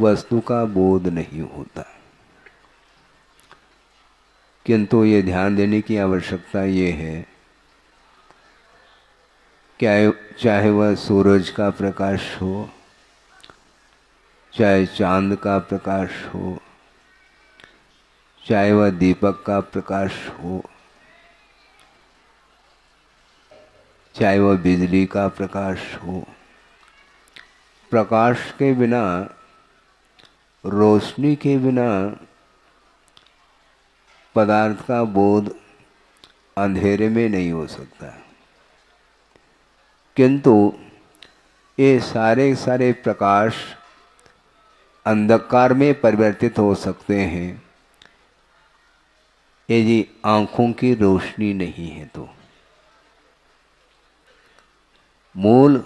वस्तु का बोध नहीं होता। किंतु ये ध्यान देने की आवश्यकता ये है, चाहे वह सूरज का प्रकाश हो, चाहे चांद का प्रकाश हो, चाहे वह दीपक का प्रकाश हो, चाहे वह बिजली का प्रकाश हो, प्रकाश के बिना, रोशनी के बिना पदार्थ का बोध अंधेरे में नहीं हो सकता। किंतु ये सारे सारे प्रकाश अंधकार में परिवर्तित हो सकते हैं यदि आँखों की रोशनी नहीं है तो। मूल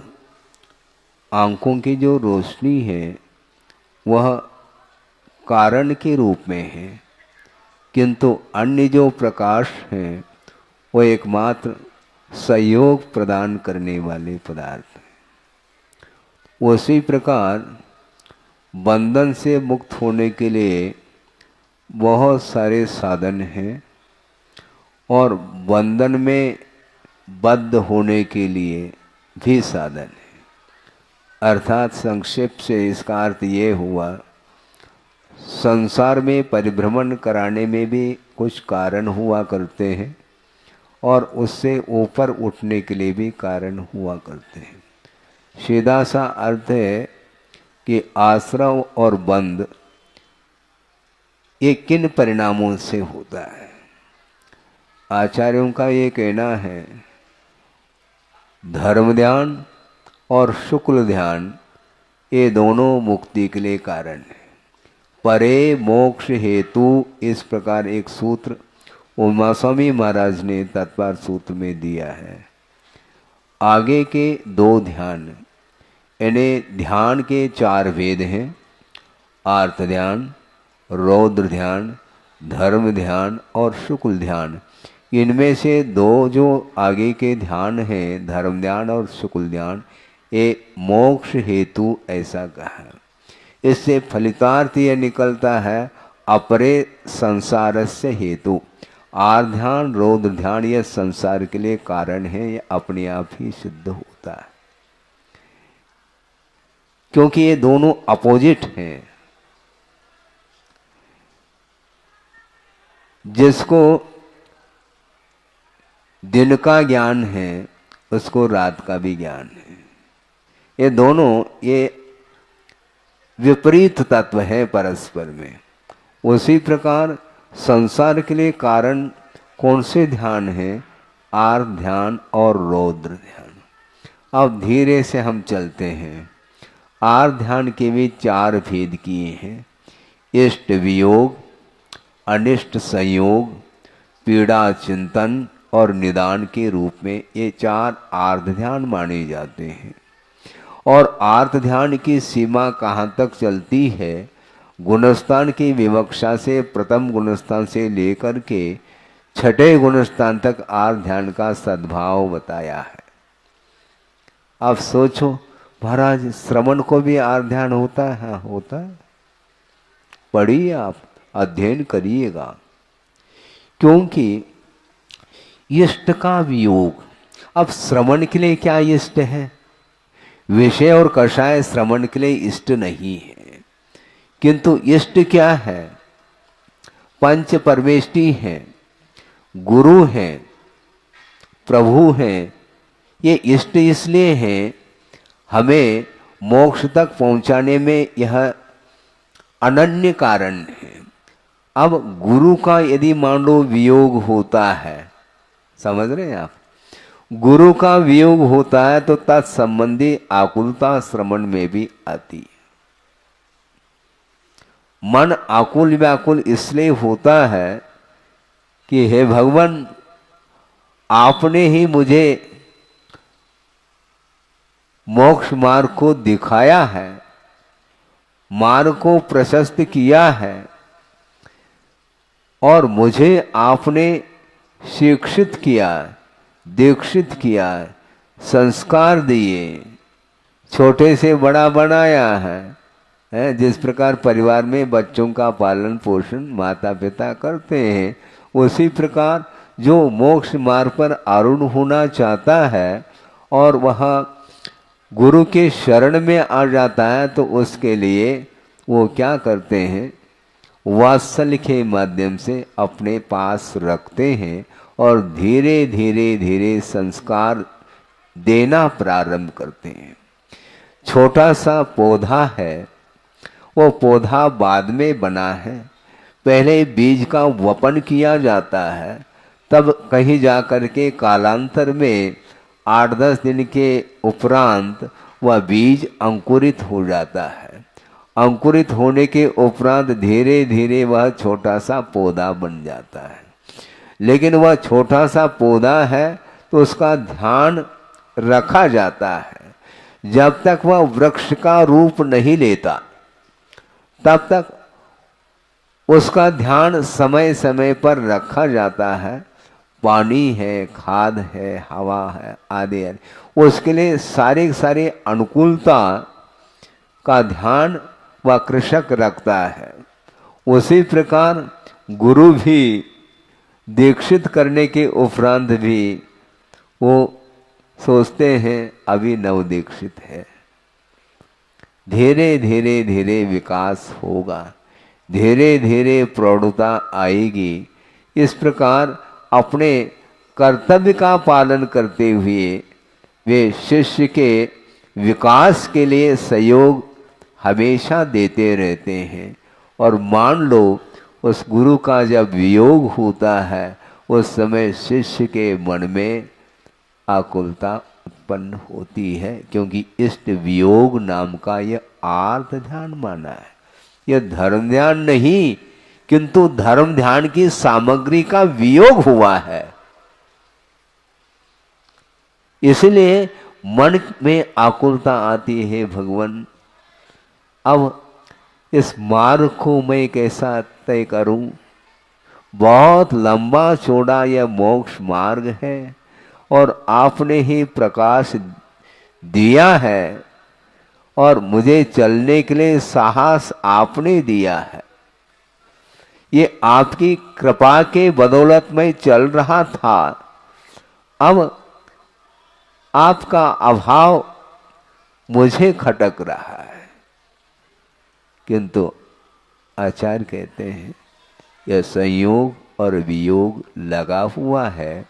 आँखों की जो रोशनी है वह कारण के रूप में है, किंतु अन्य जो प्रकाश हैं वो एकमात्र सहयोग प्रदान करने वाले पदार्थ हैं। उसी प्रकार बंधन से मुक्त होने के लिए बहुत सारे साधन हैं और बंधन में बद्ध होने के लिए भी साधन है। अर्थात संक्षेप से इसका अर्थ ये हुआ, संसार में परिभ्रमण कराने में भी कुछ कारण हुआ करते हैं और उससे ऊपर उठने के लिए भी कारण हुआ करते हैं। सीधा सा अर्थ है कि आश्रव और बंध ये किन परिणामों से होता है। आचार्यों का ये कहना है, धर्म ध्यान और शुक्ल ध्यान ये दोनों मुक्ति के लिए कारण है। परे मोक्ष हेतु, इस प्रकार एक सूत्र उमा स्वामी महाराज ने तत्पर सूत्र में दिया है। आगे के दो ध्यान, इन्हें ध्यान के चार भेद हैं, आर्त ध्यान, रौद्र ध्यान, धर्म ध्यान और शुक्ल ध्यान। इनमें से दो जो आगे के ध्यान हैं, धर्म ध्यान और शुक्ल ध्यान, ये मोक्ष हेतु ऐसा कहा है। इससे फलितार्थ यह निकलता है, अपरे संसारस्य हेतु। आर्त ध्यान, रौद्र ध्यान यह संसार के लिए कारण है, यह अपने आप ही सिद्ध होता है, क्योंकि ये दोनों अपोजिट हैं। जिसको दिन का ज्ञान है उसको रात का भी ज्ञान है। ये दोनों ये विपरीत तत्व है परस्पर में। उसी प्रकार संसार के लिए कारण कौन से ध्यान हैं? आर्त ध्यान और रौद्र ध्यान। अब धीरे से हम चलते हैं। आर्त ध्यान के भी चार भेद किए हैं, इष्ट वियोग, अनिष्ट संयोग, पीड़ा चिंतन और निदान के रूप में ये चार आर्त ध्यान माने जाते हैं। और आर्त ध्यान की सीमा कहाँ तक चलती है? गुणस्थान की विवक्षा से प्रथम गुणस्थान से लेकर के छठे गुणस्थान तक आर्त ध्यान का सद्भाव बताया है। अब सोचो महाराज, श्रवण को भी आर्त ध्यान होता है? हाँ, होता है। पढ़िए, आप अध्ययन करिएगा, क्योंकि इष्ट का वियोग। अब श्रवण के लिए क्या इष्ट है? विषय और कषाय श्रवण के लिए इष्ट नहीं है, किंतु इष्ट क्या है? पंच परमेष्टि हैं, गुरु हैं, प्रभु हैं। ये इष्ट इसलिए हैं, हमें मोक्ष तक पहुंचाने में यह अनन्य कारण है। अब गुरु का यदि मान लो वियोग होता है, समझ रहे हैं आप, गुरु का वियोग होता है तो तत्संबंधी आकुलता श्रवण में भी आती है। मन आकुल व्याकुल इसलिए होता है कि हे भगवान, आपने ही मुझे मोक्ष मार्ग को दिखाया है, मार्ग को प्रशस्त किया है, और मुझे आपने शिक्षित किया, दीक्षित किया, संस्कार दिए, छोटे से बड़ा बनाया है, है। जिस प्रकार परिवार में बच्चों का पालन पोषण माता पिता करते हैं, उसी प्रकार जो मोक्ष मार्ग पर आरूढ़ होना चाहता है और वह गुरु के शरण में आ जाता है, तो उसके लिए वो क्या करते हैं, वात्सल्य के माध्यम से अपने पास रखते हैं और धीरे धीरे धीरे संस्कार देना प्रारंभ करते हैं। छोटा सा पौधा है, वो पौधा बाद में बना है, पहले बीज का वपन किया जाता है, तब कहीं जाकर के कालांतर में 8-10 दिन के उपरांत वह बीज अंकुरित हो जाता है। अंकुरित होने के उपरांत धीरे धीरे वह छोटा सा पौधा बन जाता है। लेकिन वह छोटा सा पौधा है तो उसका ध्यान रखा जाता है। जब तक वह वृक्ष का रूप नहीं लेता तब तक उसका ध्यान समय समय पर रखा जाता है। पानी है, खाद है, हवा है आदि आदि, उसके लिए सारे अनुकूलता का ध्यान वह कृषक रखता है। उसी प्रकार गुरु भी दीक्षित करने के उपरांत भी वो सोचते हैं अभी नव दीक्षित है, धीरे धीरे धीरे विकास होगा, धीरे धीरे प्रौढ़ता आएगी। इस प्रकार अपने कर्तव्य का पालन करते हुए वे शिष्य के विकास के लिए सहयोग हमेशा देते रहते हैं। और मान लो उस गुरु का जब वियोग होता है, उस समय शिष्य के मन में आकुलता उत्पन्न होती है, क्योंकि इष्ट वियोग नाम का यह आर्त ध्यान माना है। यह धर्म ध्यान नहीं, किंतु धर्म ध्यान की सामग्री का वियोग हुआ है। इसलिए मन में आकुलता आती है, भगवान अब इस मार्ग को मैं कैसा तय करूं? बहुत लंबा चौड़ा यह मोक्ष मार्ग है और आपने ही प्रकाश दिया है और मुझे चलने के लिए साहस आपने दिया है। ये आपकी कृपा के बदौलत मैं चल रहा था। अब आपका अभाव मुझे खटक रहा है। किंतु आचार्य कहते हैं यह संयोग और वियोग लगा हुआ है,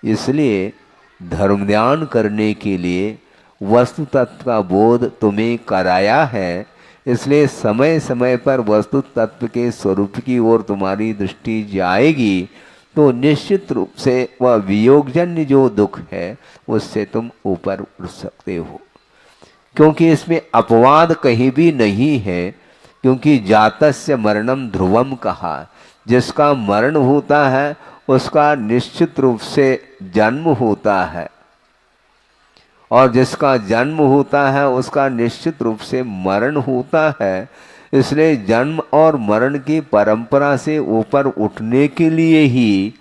इसलिए धर्म ध्यान करने के लिए वस्तु तत्व का बोध तुम्हें कराया है। इसलिए समय समय पर वस्तु तत्व के स्वरूप की ओर तुम्हारी दृष्टि जाएगी तो निश्चित रूप से वह वियोगजन्य जो दुख है उससे तुम ऊपर उठ सकते हो। क्योंकि इसमें अपवाद कहीं भी नहीं है, क्योंकि जातस्य मरणम ध्रुवम कहा, जिसका मरण होता है उसका निश्चित रूप से जन्म होता है और जिसका जन्म होता है उसका निश्चित रूप से मरण होता है। इसलिए जन्म और मरण की परंपरा से ऊपर उठने के लिए ही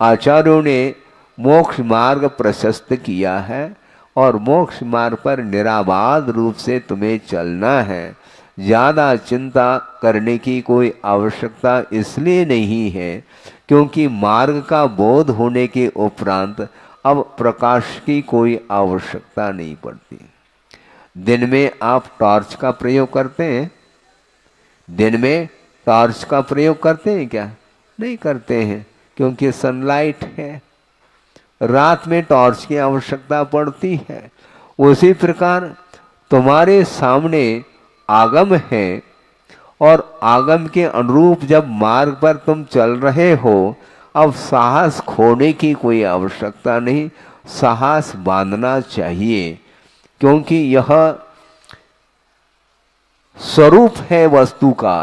आचार्यों ने मोक्ष मार्ग प्रशस्त किया है और मोक्ष मार्ग पर निराबाध रूप से तुम्हें चलना है। ज़्यादा चिंता करने की कोई आवश्यकता इसलिए नहीं है क्योंकि मार्ग का बोध होने के उपरांत अब प्रकाश की कोई आवश्यकता नहीं पड़ती। दिन में आप टॉर्च का प्रयोग करते हैं? दिन में टॉर्च का प्रयोग करते हैं क्या? नहीं करते हैं, क्योंकि सनलाइट है। रात में टॉर्च की आवश्यकता पड़ती है। उसी प्रकार तुम्हारे सामने आगम है और आगम के अनुरूप जब मार्ग पर तुम चल रहे हो, अब साहस खोने की कोई आवश्यकता नहीं, साहस बांधना चाहिए, क्योंकि यह स्वरूप है वस्तु का।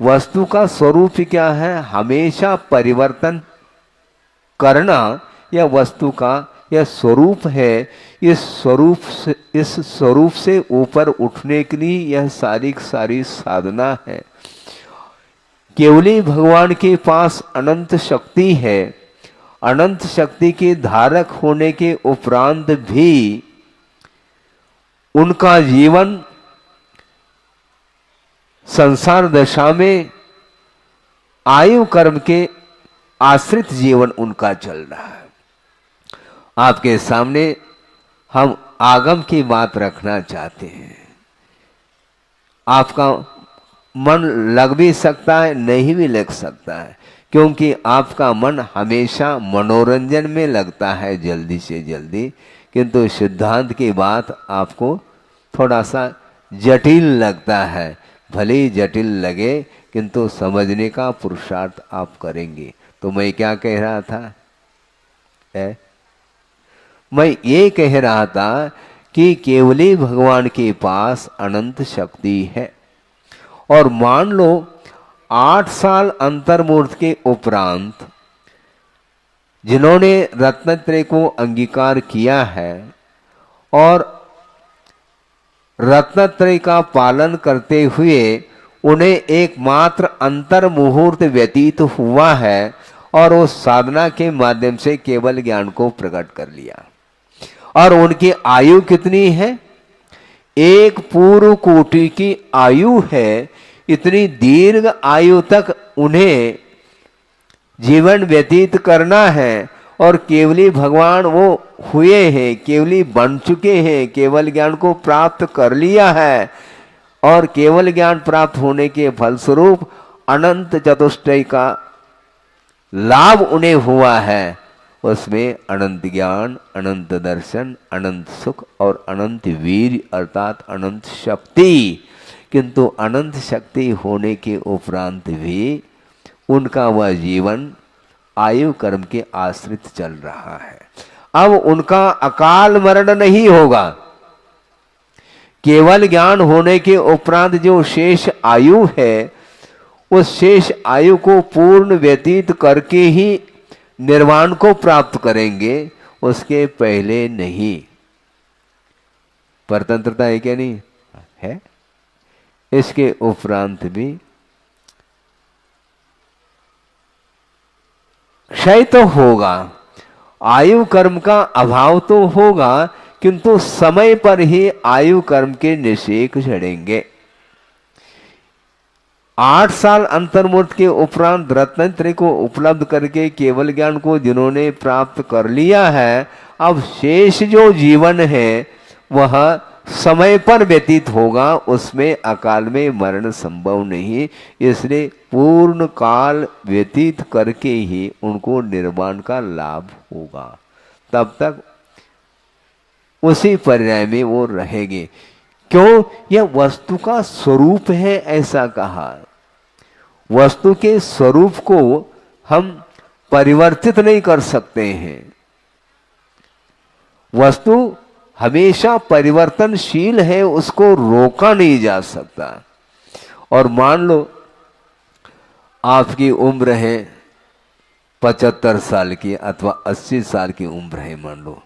वस्तु का स्वरूप क्या है? हमेशा परिवर्तन करना यह वस्तु का यह स्वरूप है। इस स्वरूप से ऊपर उठने के लिए यह सारी साधना है। केवली भगवान के पास अनंत शक्ति है। अनंत शक्ति के धारक होने के उपरांत भी उनका जीवन संसार दशा में आयु कर्म के आश्रित जीवन उनका चल रहा है। आपके सामने हम आगम की बात रखना चाहते हैं। आपका मन लग भी सकता है, नहीं भी लग सकता है, क्योंकि आपका मन हमेशा मनोरंजन में लगता है जल्दी से जल्दी, किंतु सिद्धांत की बात आपको थोड़ा सा जटिल लगता है। भले ही जटिल लगे किंतु समझने का पुरुषार्थ आप करेंगे। तो मैं क्या कह रहा था? मैं ये कह रहा था कि केवली भगवान के पास अनंत शक्ति है, और मान लो 8 साल अंतर्मूर्त के उपरांत जिन्होंने रत्नत्रय को अंगीकार किया है और रत्नत्रय का पालन करते हुए उन्हें एकमात्र अंतर मुहूर्त व्यतीत हुआ है, और उस साधना के माध्यम से केवल ज्ञान को प्रकट कर लिया। और उनकी आयु कितनी है? एक पूर्व कोटि की आयु है। इतनी दीर्घ आयु तक उन्हें जीवन व्यतीत करना है, और केवली भगवान वो हुए हैं, केवली बन चुके हैं, केवल ज्ञान को प्राप्त कर लिया है, और केवल ज्ञान प्राप्त होने के फलस्वरूप अनंत चतुष्टय का लाभ उन्हें हुआ है। उसमें अनंत ज्ञान, अनंत दर्शन, अनंत सुख और अनंत वीर अर्थात अनंत शक्ति। किंतु अनंत शक्ति होने के उपरांत भी उनका वह जीवन आयु कर्म के आश्रित चल रहा है। अब उनका अकाल मरण नहीं होगा। केवल ज्ञान होने के उपरांत जो शेष आयु है, उस शेष आयु को पूर्ण व्यतीत करके ही निर्वाण को प्राप्त करेंगे, उसके पहले नहीं। परतंत्रता है क्या? नहीं है। इसके उपरांत भी क्षय तो होगा, आयु कर्म का अभाव तो होगा, किंतु समय पर ही आयु कर्म के निषेक चढ़ेंगे। 8 साल अंतर्मूर्त के उपरांत रत्नत्रय को उपलब्ध करके केवल ज्ञान को जिन्होंने प्राप्त कर लिया है, अब शेष जो जीवन है वह समय पर व्यतीत होगा, उसमें अकाल में मरण संभव नहीं। इसलिए पूर्ण काल व्यतीत करके ही उनको निर्वाण का लाभ होगा। तब तक उसी पर्याय में वो रहेंगे। क्यों? यह वस्तु का स्वरूप है, ऐसा कहा। वस्तु के स्वरूप को हम परिवर्तित नहीं कर सकते हैं। वस्तु हमेशा परिवर्तनशील है, उसको रोका नहीं जा सकता। और मान लो आपकी उम्र है 75 साल की अथवा 80 साल की उम्र है मान लो,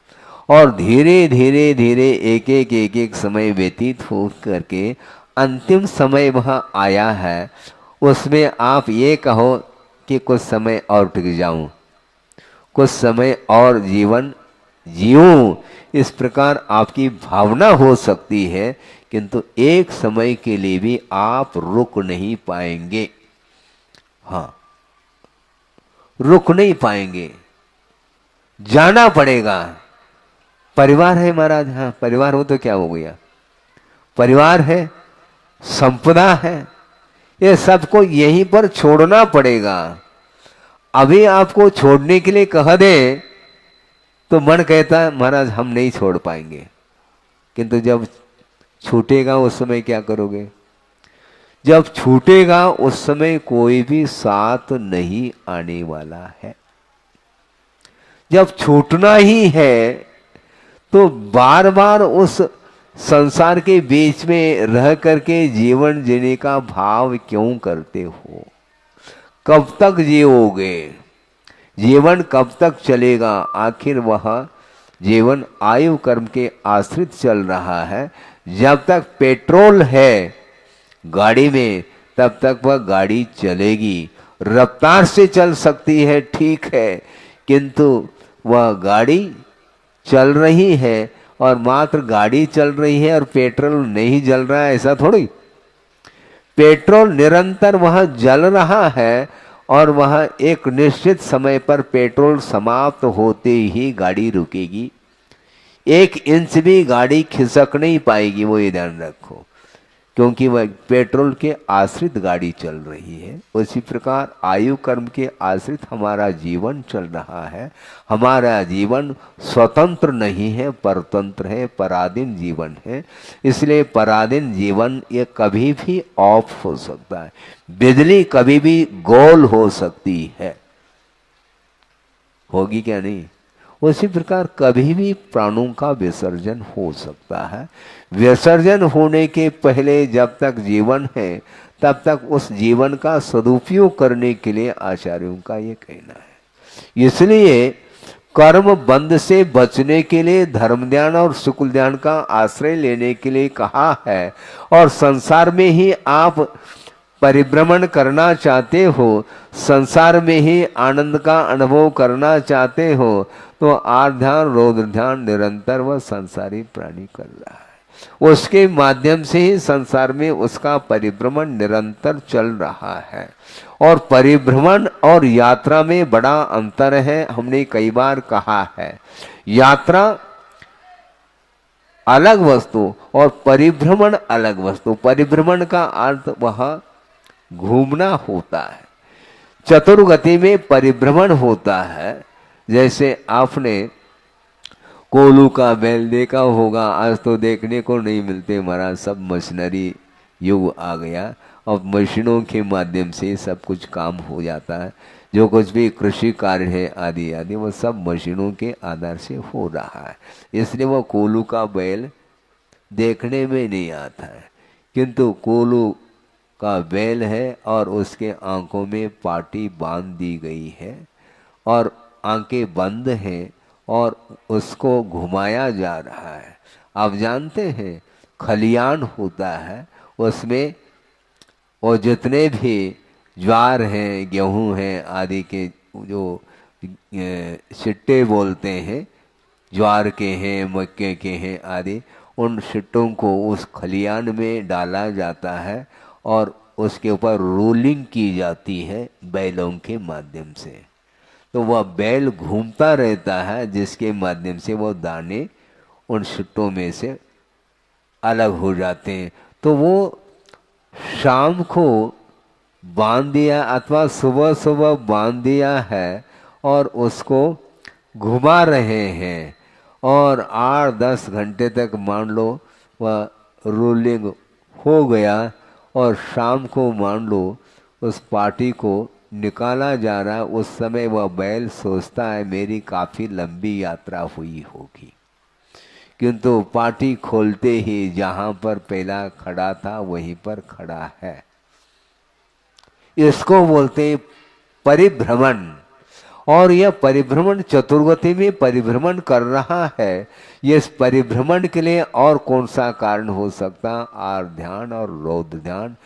और धीरे धीरे धीरे एक एक समय व्यतीत हो करके अंतिम समय वह आया है। उसमें आप ये कहो कि कुछ समय और टिक जाऊं, कुछ समय और जीवन जीऊं, इस प्रकार आपकी भावना हो सकती है, किंतु एक समय के लिए भी आप रुक नहीं पाएंगे। हाँ, रुक नहीं पाएंगे, जाना पड़ेगा। परिवार है महाराज, हाँ परिवार हो तो क्या हो गया, परिवार है, संपदा है, ये सबको यहीं पर छोड़ना पड़ेगा। अभी आपको छोड़ने के लिए कह दे तो मन कहता है महाराज हम नहीं छोड़ पाएंगे, किंतु जब छूटेगा उस समय क्या करोगे? जब छूटेगा उस समय कोई भी साथ नहीं आने वाला है। जब छूटना ही है तो बार बार उस संसार के बीच में रह करके जीवन जीने का भाव क्यों करते हो? कब तक जियोगे? जीवन कब तक चलेगा? आखिर वह जीवन आयु कर्म के आश्रित चल रहा है। जब तक पेट्रोल है गाड़ी में तब तक वह गाड़ी चलेगी। रफ्तार से चल सकती है ठीक है, किंतु वह गाड़ी चल रही है और मात्र गाड़ी चल रही है और पेट्रोल नहीं जल रहा है, ऐसा थोड़ी। पेट्रोल निरंतर वह जल रहा है और वह एक निश्चित समय पर पेट्रोल समाप्त होते ही गाड़ी रुकेगी। 1 इंच भी गाड़ी खिसक नहीं पाएगी, वो ये ध्यान रखो, क्योंकि वह पेट्रोल के आश्रित गाड़ी चल रही है। उसी प्रकार आयु कर्म के आश्रित हमारा जीवन चल रहा है। हमारा जीवन स्वतंत्र नहीं है, परतंत्र है, पराधीन जीवन है। इसलिए पराधीन जीवन ये कभी भी ऑफ हो सकता है। बिजली कभी भी गोल हो सकती है, होगी क्या नहीं? उसी प्रकार कभी भी प्राणों का विसर्जन हो सकता है। विसर्जन होने के पहले जब तक जीवन है तब तक उस जीवन का सदुपयोग करने के लिए आचार्यों का ये कहना है। इसलिए कर्म बंध से बचने के लिए धर्म ध्यान और शुक्ल ध्यान का आश्रय लेने के लिए कहा है। और संसार में ही आप परिभ्रमण करना चाहते हो, संसार में ही आनंद का अनुभव करना चाहते हो, तो आर्त ध्यान रौद्र ध्यान निरंतर वह संसारी प्राणी कर रहा है। उसके माध्यम से ही संसार में उसका परिभ्रमण निरंतर चल रहा है। और परिभ्रमण और यात्रा में बड़ा अंतर है, हमने कई बार कहा है। यात्रा अलग वस्तु और परिभ्रमण अलग वस्तु। परिभ्रमण का अर्थ वह घूमना होता है, चतुर्गति में परिभ्रमण होता है। जैसे आपने कोलू का बैल देखा होगा, आज तो देखने को नहीं मिलते महाराज, सब मशीनरी युग आ गया। अब मशीनों के माध्यम से सब कुछ काम हो जाता है। जो कुछ भी कृषि कार्य है आदि आदि वो सब मशीनों के आधार से हो रहा है। इसलिए वो कोलू का बैल देखने में नहीं आता है, किंतु कोलू का बैल है और उसके आंखों में पाटी बांध दी गई है और आंखें बंद हैं और उसको घुमाया जा रहा है। आप जानते हैं खलियान होता है, उसमें वो जितने भी ज्वार हैं, गेहूं हैं आदि के जो सिट्टे बोलते हैं, ज्वार के हैं, मक्के के हैं आदि, उन सिट्टों को उस खलियान में डाला जाता है और उसके ऊपर रोलिंग की जाती है बैलों के माध्यम से। तो वह बैल घूमता रहता है, जिसके माध्यम से वो दाने उन सिट्टों में से अलग हो जाते हैं। तो वो शाम को बांध दिया अथवा सुबह सुबह बांध दिया है और उसको घुमा रहे हैं और 8-10 घंटे तक मान लो वह रोलिंग हो गया और शाम को मान लो उस पार्टी को निकाला जा रहा है। उस समय वह बैल सोचता है मेरी काफ़ी लंबी यात्रा हुई होगी, किंतु पार्टी खोलते ही जहाँ पर पहला खड़ा था वहीं पर खड़ा है। इसको बोलते हैं परिभ्रमण। और यह परिभ्रमण चतुर्गति में परिभ्रमण कर रहा है। ये इस परिभ्रमण के लिए और कौन सा कारण हो सकता? आर्त ध्यान और रौद्र ध्यान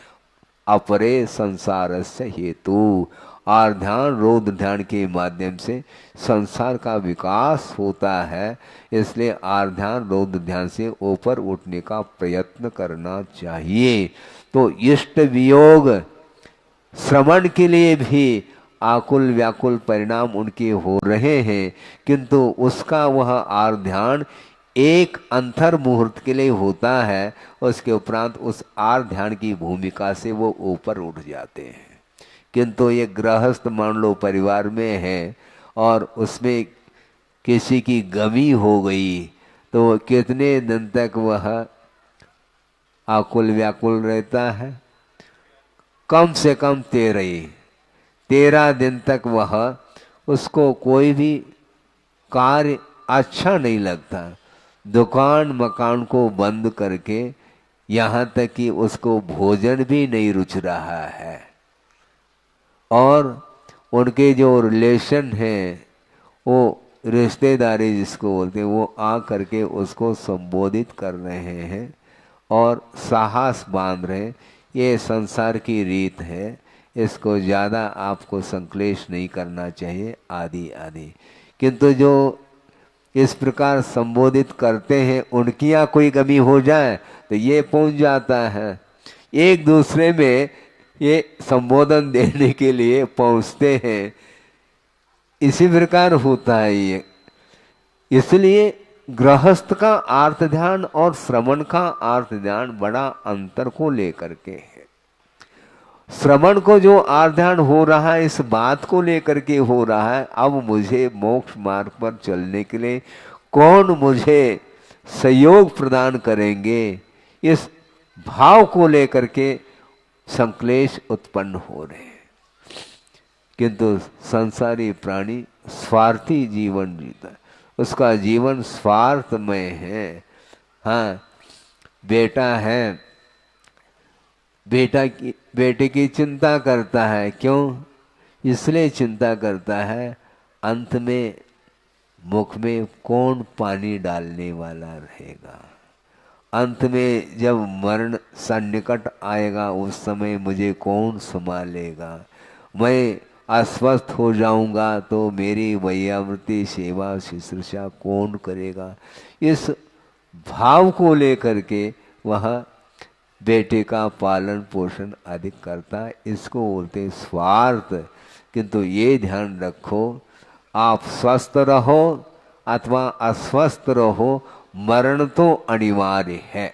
अपरे संसार से हेतु। आर्त ध्यान रौद्र ध्यान के माध्यम से संसार का विकास होता है। इसलिए आर्त ध्यान रौद्र ध्यान से ऊपर उठने का प्रयत्न करना चाहिए। तो इष्ट वियोग श्रवण के लिए भी आकुल व्याकुल परिणाम उनके हो रहे हैं, किंतु उसका वह आर्त ध्यान एक अंतर मुहूर्त के लिए होता है। उसके उपरांत उस आर्त ध्यान की भूमिका से वो ऊपर उठ जाते हैं। किंतु ये गृहस्थ मान लो परिवार में है और उसमें किसी की गमी हो गई, तो कितने दिन तक वह आकुल व्याकुल रहता है? कम से कम 13 दिन तक वह उसको कोई भी कार्य अच्छा नहीं लगता। दुकान मकान को बंद करके यहाँ तक कि उसको भोजन भी नहीं रुच रहा है। और उनके जो रिलेशन हैं, वो रिश्तेदारी जिसको बोलते हैं, वो आ करके उसको संबोधित कर रहे हैं और साहस बांध रहे हैं। ये संसार की रीत है, इसको ज़्यादा आपको संक्लेश नहीं करना चाहिए आदि आदि। किंतु जो इस प्रकार संबोधित करते हैं, उनकी यहाँ कोई कमी हो जाए तो ये पहुँच जाता है। एक दूसरे में ये संबोधन देने के लिए पहुंचते हैं। इसी प्रकार होता है ये। इसलिए गृहस्थ का आर्त ध्यान और श्रवण का आर्त ध्यान बड़ा अंतर को लेकर के है। श्रवण को जो आर्त ध्यान हो रहा है इस बात को लेकर के हो रहा है, अब मुझे मोक्ष मार्ग पर चलने के लिए कौन मुझे सहयोग प्रदान करेंगे, इस भाव को लेकर के संक्लेश उत्पन्न हो रहे हैं। किंतु संसारी प्राणी स्वार्थी जीवन जीता है, उसका जीवन स्वार्थमय है। हाँ, बेटा है, बेटे की चिंता करता है। क्यों? इसलिए चिंता करता है अंत में मुख में कौन पानी डालने वाला रहेगा। अंत में जब मरण सन्निकट आएगा उस समय मुझे कौन संभालेगा। मैं अस्वस्थ हो जाऊंगा तो मेरी वैयावृत्ति सेवा शुश्रूषा कौन करेगा। इस भाव को लेकर के वह बेटे का पालन पोषण अधिक करता है। इसको बोलते स्वार्थ। किंतु ये ध्यान रखो, आप स्वस्थ रहो अथवा अस्वस्थ रहो, मरण तो अनिवार्य है।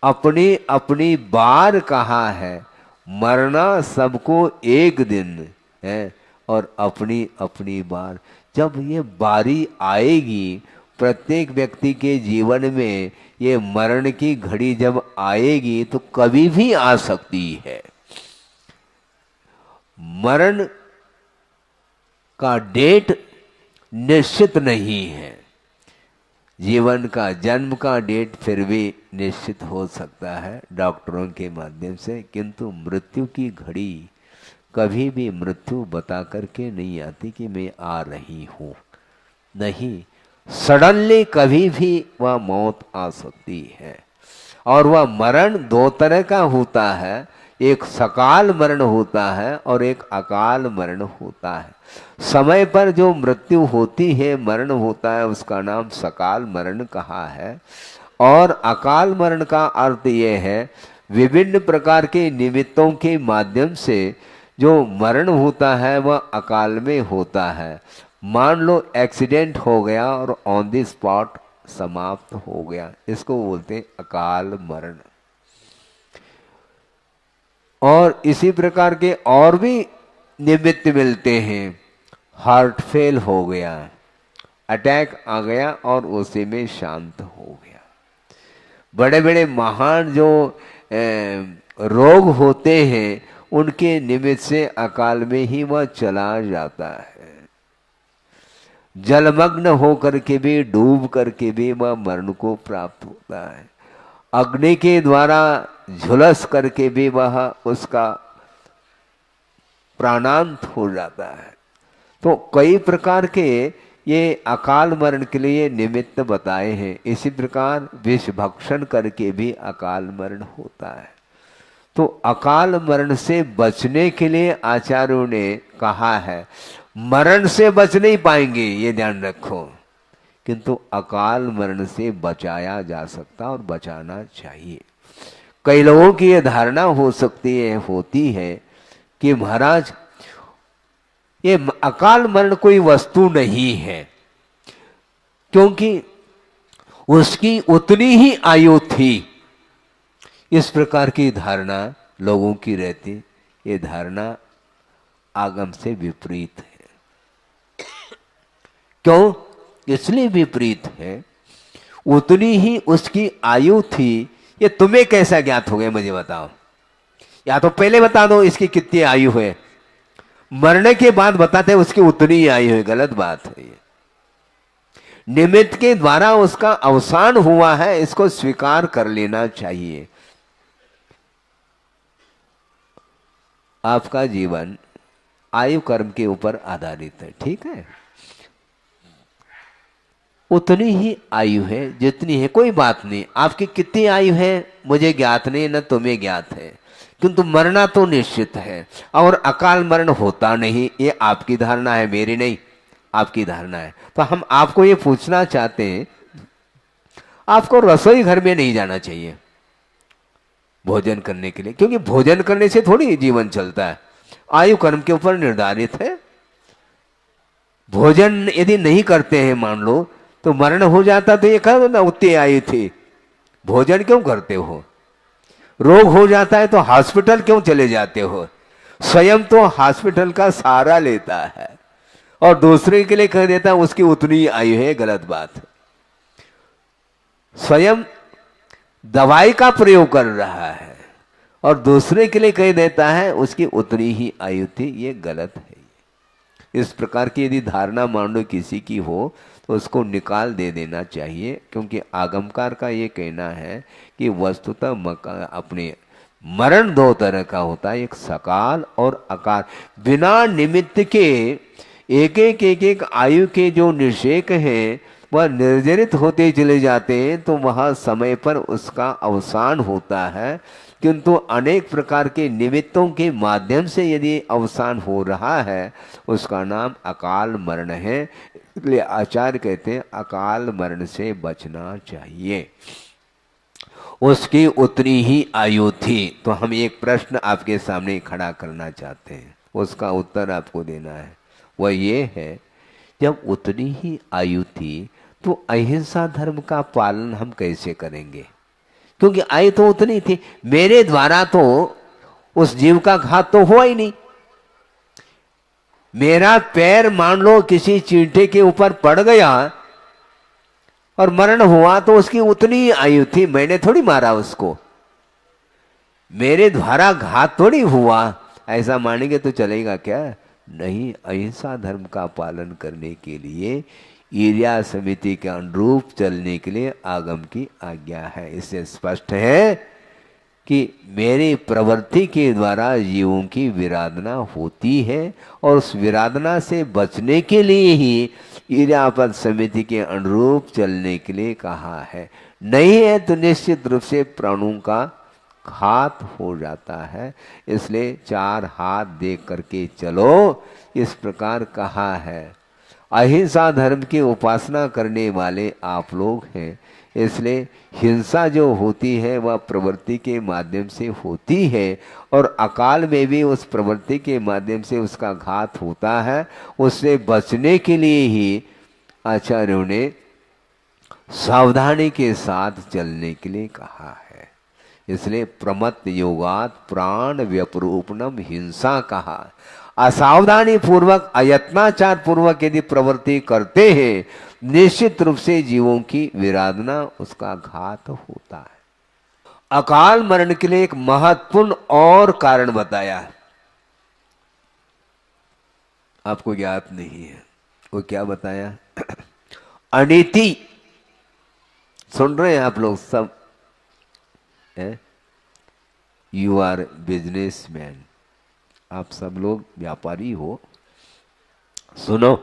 अपनी अपनी बार कहा है, मरना सबको एक दिन है और अपनी अपनी बार। जब ये बारी आएगी प्रत्येक व्यक्ति के जीवन में, ये मरण की घड़ी जब आएगी तो कभी भी आ सकती है। मरण का डेट निश्चित नहीं है। जीवन का जन्म का डेट फिर भी निश्चित हो सकता है डॉक्टरों के माध्यम से, किंतु मृत्यु की घड़ी कभी भी मृत्यु बता करके नहीं आती कि मैं आ रही हूँ। नहीं, सडनली कभी भी वह मौत आ सकती है। और वह मरण दो तरह का होता है, एक सकाल मरण होता है और एक अकाल मरण होता है। समय पर जो मृत्यु होती है, मरण होता है, उसका नाम सकाल मरण कहा है। और अकाल मरण का अर्थ ये है विभिन्न प्रकार के निमित्तों के माध्यम से जो मरण होता है वह अकाल में होता है। मान लो एक्सीडेंट हो गया और ऑन द स्पॉट समाप्त हो गया, इसको बोलते हैं अकाल मरण। और इसी प्रकार के और भी निमित्त मिलते हैं। हार्ट फेल हो गया, अटैक आ गया और उसी में शांत हो गया। बड़े बड़े महान जो रोग होते हैं उनके निमित्त से अकाल में ही वह चला जाता है। जलमग्न होकर के भी, डूब करके भी वह मरण को प्राप्त होता है। अग्नि के द्वारा झुलस करके भी वह उसका प्राणांत हो जाता है। तो कई प्रकार के ये अकाल मरण के लिए निमित्त बताए हैं। इसी प्रकार विष भक्षण करके भी अकाल मरण होता है। तो अकाल मरण से बचने के लिए आचार्यों ने कहा है, मरण से बच नहीं पाएंगे ये ध्यान रखो, किंतु अकाल मरण से बचाया जा सकता और बचाना चाहिए। कई लोगों की यह धारणा हो सकती है, होती है कि महाराज ये अकाल मरण कोई वस्तु नहीं है, क्योंकि उसकी उतनी ही आयु थी। इस प्रकार की धारणा लोगों की रहती। ये धारणा आगम से विपरीत है। क्यों? इसलिए विपरीत है, उतनी ही उसकी आयु थी। ये तुम्हें कैसा ज्ञात हो गया मुझे बताओ, या तो पहले बता दो इसकी कितनी आयु है, मरने के बाद बताते उसकी उतनी ही आयु है। गलत बात है ये। निमित्त के द्वारा उसका अवसान हुआ है, इसको स्वीकार कर लेना चाहिए। आपका जीवन आयु कर्म के ऊपर आधारित है, ठीक है। उतनी ही आयु है जितनी है, कोई बात नहीं। आपकी कितनी आयु है मुझे ज्ञात नहीं, न तुम्हें ज्ञात है, किंतु मरना तो निश्चित है। और अकाल मरण होता नहीं, ये आपकी धारणा है, मेरी नहीं, आपकी धारणा है। तो हम आपको ये पूछना चाहते हैं, आपको रसोई घर में नहीं जाना चाहिए। भोजन करने के लिए, क्योंकि भोजन करने से थोड़ी जीवन चलता है, आयु कर्म के ऊपर निर्धारित है। भोजन यदि नहीं करते हैं मान लो तो मरण हो जाता, तो ये कहो ना उतनी आयु थी, भोजन क्यों करते हो? रोग हो जाता है तो हॉस्पिटल क्यों चले जाते हो? स्वयं तो हॉस्पिटल का सहारा लेता है और दूसरे के लिए कह देता है उसकी उतनी आयु है, गलत बात है। स्वयं दवाई का प्रयोग कर रहा है और दूसरे के लिए कह देता है उसकी उतनी ही आयु थी, ये गलत है। इस प्रकार की यदि धारणा मान लो किसी की हो तो उसको निकाल दे देना चाहिए, क्योंकि आगमकार का ये कहना है कि वस्तुतः अपने मरण दो तरह का होता है, एक सकाल और अकाल। बिना निमित्त के एक आयु के जो निषेक हैं वह निर्जरित होते चले जाते हैं, तो वह समय पर उसका अवसान होता है। किंतु अनेक प्रकार के निमित्तों के माध्यम से यदि अवसान हो रहा है उसका नाम अकाल मरण है। इसलिए आचार्य कहते हैं अकाल मरण से बचना चाहिए। उसकी उतनी ही आयु थी। तो हम एक प्रश्न आपके सामने खड़ा करना चाहते हैं, उसका उत्तर आपको देना है। वह ये है, जब उतनी ही आयु थी तो अहिंसा धर्म का पालन हम कैसे करेंगे? क्योंकि आयु तो उतनी थी, मेरे द्वारा तो उस जीव का घात तो हुआ ही नहीं। मेरा पैर मान लो किसी चींटे के ऊपर पड़ गया और मरण हुआ तो उसकी उतनी आयु थी, मैंने थोड़ी मारा उसको, मेरे द्वारा घात थोड़ी हुआ। ऐसा मानेंगे तो चलेगा क्या? नहीं। अहिंसा धर्म का पालन करने के लिए, ईर्या समिति के अनुरूप चलने के लिए आगम की आज्ञा है। इससे स्पष्ट है कि मेरी प्रवृत्ति के द्वारा जीवों की विराधना होती है और उस विराधना से बचने के लिए ही ईर्यापद समिति के अनुरूप चलने के लिए कहा है। नहीं है तो निश्चित रूप से प्राणों का घात हो जाता है। इसलिए चार हाथ देख करके चलो, इस प्रकार कहा है। अहिंसा धर्म की उपासना करने वाले आप लोग हैं, इसलिए हिंसा जो होती है वह प्रवृत्ति के माध्यम से होती है और अकाल में भी उस प्रवृत्ति के माध्यम से उसका घात होता है। उससे बचने के लिए ही आचार्यों ने सावधानी के साथ चलने के लिए कहा है। इसलिए प्रमत्त योगात प्राण व्यपरूपणम हिंसा कहा। असावधानी पूर्वक अयत्नाचार पूर्वक यदि प्रवृत्ति करते हैं, निश्चित रूप से जीवों की विराधना, उसका घात होता है। अकाल मरण के लिए एक महत्वपूर्ण और कारण बताया, आपको ज्ञात नहीं है। वो क्या बताया? अनीति। सुन रहे हैं आप लोग सब? यू आर बिजनेसमैन, आप सब लोग व्यापारी हो। सुनो,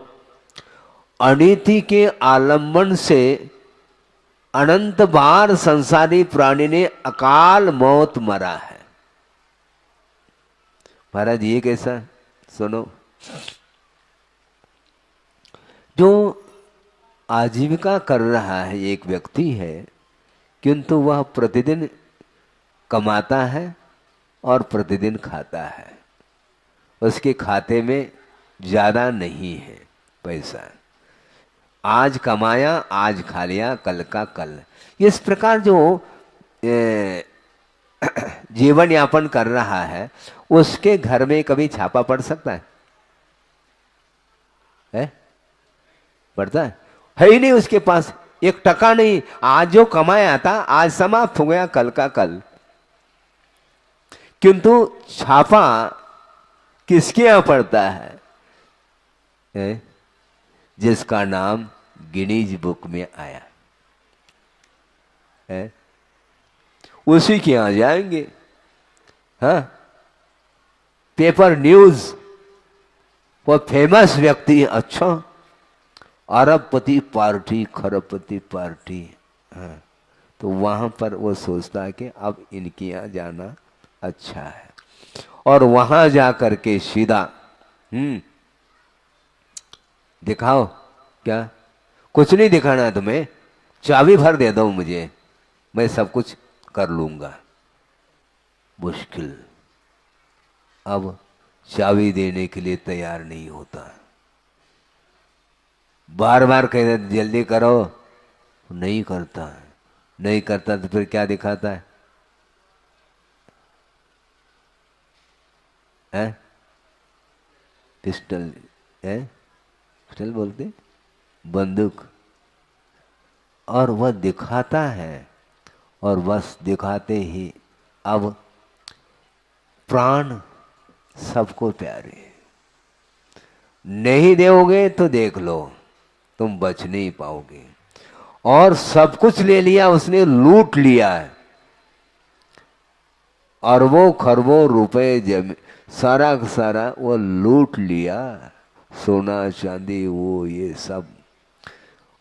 अनीति के आलम्बन से अनंत बार संसारी प्राणी ने अकाल मौत मरा है। महाराज ये कैसा? सुनो, जो आजीविका कर रहा है एक व्यक्ति है, किंतु वह प्रतिदिन कमाता है और प्रतिदिन खाता है, उसके खाते में ज़्यादा नहीं है पैसा, आज कमाया आज खा लिया, कल का कल। इस प्रकार जो जीवन यापन कर रहा है, उसके घर में कभी छापा पड़ सकता है? पड़ता है ही नहीं। उसके पास एक टका नहीं, आज जो कमाया था आज समाप्त हो गया, कल का कल। किंतु छापा किसके यहां पड़ता है? जिसका नाम गिनीज बुक में आया है, उसी के यहां जाएंगे। हाँ, पेपर न्यूज, वो फेमस व्यक्ति, अच्छा अरबपति पार्टी, खरबपति पार्टी, हाँ, तो वहां पर वो सोचता है कि अब इनके यहां जाना अच्छा है, और वहां जा करके सीधा दिखाओ। क्या? कुछ नहीं दिखाना तुम्हें, चाबी भर दे दो मुझे, मैं सब कुछ कर लूंगा। मुश्किल, अब चाबी देने के लिए तैयार नहीं होता। बार बार कह रहे जल्दी करो, नहीं करता है। नहीं करता तो फिर क्या दिखाता है? हैं? पिस्टल है, पिस्टल बोलते, बंदूक। और वह दिखाता है, और बस दिखाते ही अब प्राण सबको प्यारे। नहीं दोगे तो देख लो, तुम बच नहीं पाओगे। और सब कुछ ले लिया उसने, लूट लिया है। अरबों खरबों रुपए जमीन सारा का सारा वो लूट लिया, सोना चांदी वो ये सब।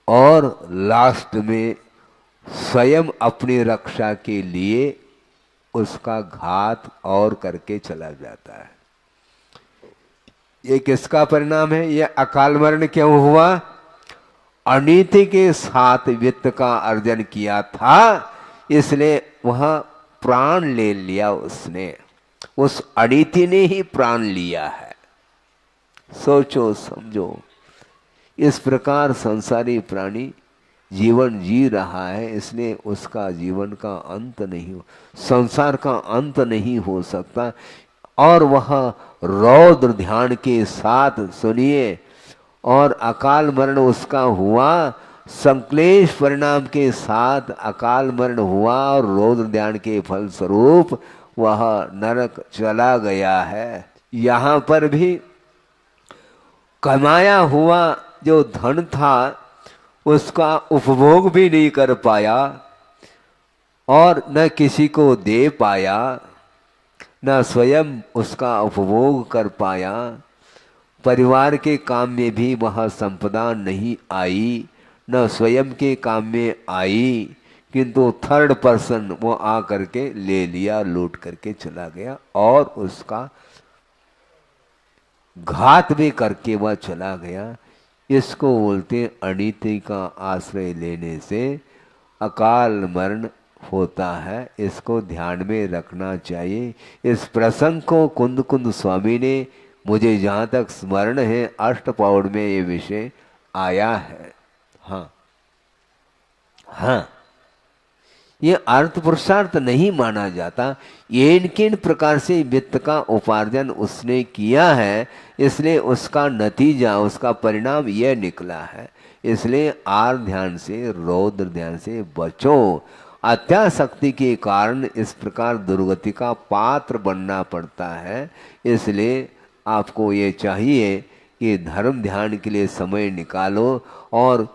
और लास्ट में स्वयं अपनी रक्षा के लिए उसका घात और करके चला जाता है। ये किसका परिणाम है? ये अकाल मरण क्यों हुआ? अनीति के साथ वित्त का अर्जन किया था, इसलिए वह प्राण ले लिया उसने। उस अनीति ने ही प्राण लिया है। सोचो समझो, इस प्रकार संसारी प्राणी जीवन जी रहा है, इसलिए उसका जीवन का अंत नहीं हो, संसार का अंत नहीं हो सकता। और वह रौद्र ध्यान के साथ सुनिए, और अकाल मरण उसका हुआ, संक्लेश परिणाम के साथ अकाल मरण हुआ, और रौद्र ध्यान के फलस्वरूप वह नरक चला गया है। यहाँ पर भी कमाया हुआ जो धन था उसका उपभोग भी नहीं कर पाया, और न किसी को दे पाया, न स्वयं उसका उपभोग कर पाया। परिवार के काम में भी वह संपदा नहीं आई, न स्वयं के काम में आई, किंतु थर्ड पर्सन वो आ करके ले लिया, लूट करके चला गया, और उसका घात भी करके वह चला गया। इसको बोलते अनीति का आश्रय लेने से अकाल मरण होता है। इसको ध्यान में रखना चाहिए। इस प्रसंग को कुंद कुंद स्वामी ने, मुझे जहाँ तक स्मरण है, अष्टपौड़ में ये विषय आया है। हाँ हाँ, ये अर्थ पुरुषार्थ नहीं माना जाता। ये किन प्रकार से वित्त का उपार्जन उसने किया है, इसलिए उसका नतीजा, उसका परिणाम यह निकला है। इसलिए आर ध्यान से, रौद्र ध्यान से बचो। अत्यासक्ति के कारण इस प्रकार दुर्गति का पात्र बनना पड़ता है। इसलिए आपको ये चाहिए कि धर्म ध्यान के लिए समय निकालो, और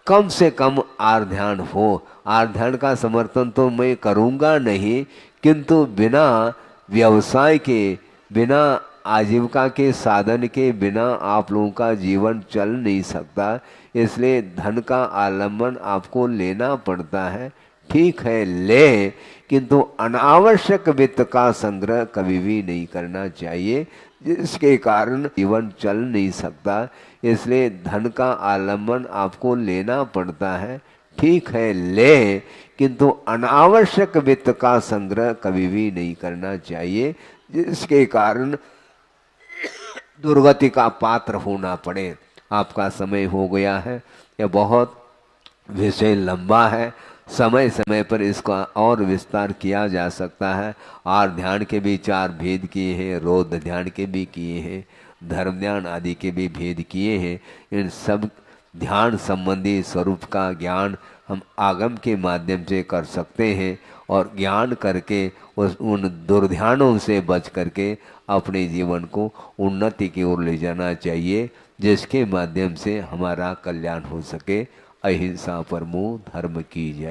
कम से कम आर ध्यान हो। आर ध्यान का समर्थन तो मैं करूँगा नहीं, किंतु बिना व्यवसाय के, बिना आजीविका के साधन के बिना आप लोगों का जीवन चल नहीं सकता। इसलिए धन का आलम्बन आपको लेना पड़ता है। ठीक है ले, किंतु अनावश्यक वित्त का संग्रह कभी भी नहीं करना चाहिए, जिसके कारण जीवन चल नहीं सकता। इसलिए धन का आलम्बन आपको लेना पड़ता है। ठीक है ले, किंतु अनावश्यक वित्त का संग्रह कभी भी नहीं करना चाहिए, जिसके कारण दुर्गति का पात्र होना पड़े। आपका समय हो गया है, यह बहुत विषय लंबा है। समय समय पर इसका और विस्तार किया जा सकता है। और ध्यान के भी 4 भेद किए हैं, रौद्र ध्यान के भी किए हैं, धर्म ध्यान आदि के भी भेद किए हैं। इन सब ध्यान संबंधी स्वरूप का ज्ञान हम आगम के माध्यम से कर सकते हैं, और ज्ञान करके उन दुर्ध्यानों से बच करके अपने जीवन को उन्नति की ओर ले जाना चाहिए, जिसके माध्यम से हमारा कल्याण हो सके। अहिंसा परमो धर्म की जय।